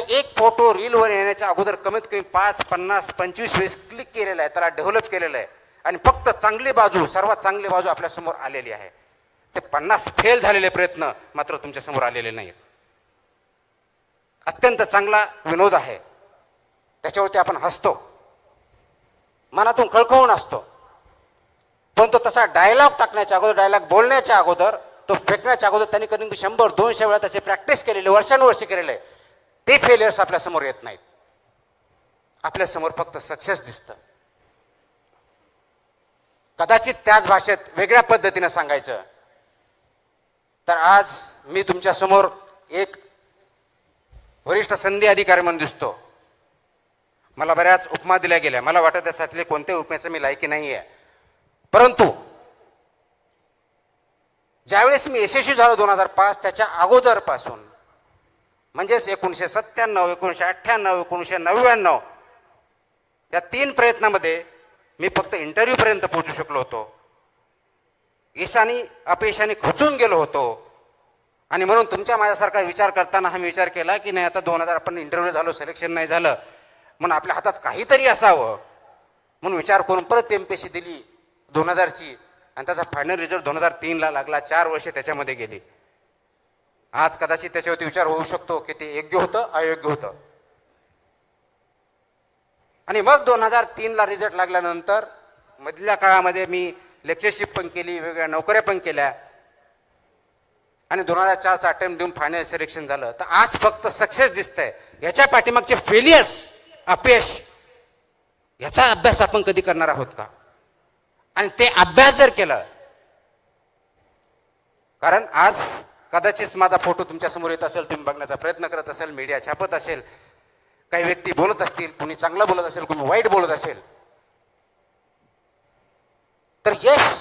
एक फोटो रीलवर येण्याच्या अगोदर कमीत कमी 5, 50, 25 वेळेस क्लिक केलेला आहे, त्याला डेव्हलप केलेलं आहे आणि फक्त चांगली बाजू, सर्वात चांगली बाजू आपल्यासमोर आलेली आहे. ते 50 फेल झालेले प्रयत्न मात्र तुमच्यासमोर आलेले नाहीत. अत्यंत चांगला विनोद आहे, त्याच्यावरती आपण हसतो, मनातून कळकळून असतो. पण तो तसा डायलॉग टाकण्याच्या अगोदर, डायलॉग बोलण्याच्या अगोदर, तो फेकण्याच्या अगोदर त्यांनी कधी 100-200 वेळा त्याची प्रॅक्टिस केलेली, वर्षानुवर्षे केलेले आहे. ते फेलियर्स आपल्यासमोर येत नाहीत. आपल्यासमोर फक्त सक्सेस दिसतं. कदाचित त्याच भाषेत वेगळ्या पद्धतीनं सांगायचं तर आज मी तुमच्यासमोर एक वरिष्ठ संधी अधिकारी म्हणून दिसतो. मला बऱ्याच उपमा दिल्या गेल्या, मला वाटत त्याच्यातले कोणत्याही उपमेचं मी लायकी नाही आहे. परंतु ज्यावेळेस मी यशस्वी झालो 2005, त्याच्या अगोदरपासून म्हणजेच 1997, 1998, 1999 या 3 प्रयत्नामध्ये मी फक्त इंटरव्ह्यूपर्यंत पोहोचू शकलो होतो. यशाने अपयशाने खचून गेलो होतो. आणि म्हणून तुमच्या माझ्यासारखा विचार करताना हा मी विचार केला की नाही, आता 2000 आपण इंटरव्ह्यू झालो, सिलेक्शन नाही झालं, म्हणून आपल्या हातात काहीतरी असावं म्हणून विचार करून परत MPSC दिली 2000ची आणि त्याचा फायनल रिझल्ट 2003ला लागला. 4 वर्षे त्याच्यामध्ये गेली. आज कदाचित त्याच्यावरती विचार होऊ शकतो की ते योग्य होतं, अयोग्य होतं. आणि मग 2003ला रिझल्ट लागल्यानंतर मधल्या काळामध्ये मी लेक्चरशिप पण केली, वेगवेगळ्या नोकऱ्या पण केल्या आणि 2004चा अटेम्प्ट देऊन फायनल सिलेक्शन झालं. तर आज फक्त सक्सेस दिसतंय. याच्या पाठीमागचे फेलियर्स, अपयश, याचा अभ्यास आपण कधी करणार आहोत का? आणि ते अभ्यास जर केलं, कारण आज कदाचित माझा फोटो तुमच्यासमोर येत असेल, तुम्ही बघण्याचा प्रयत्न करत असेल, मीडिया छापत असेल, काही व्यक्ती बोलत असतील, कुणी चांगलं बोलत असेल, कुणी वाईट बोलत असेल, तर यश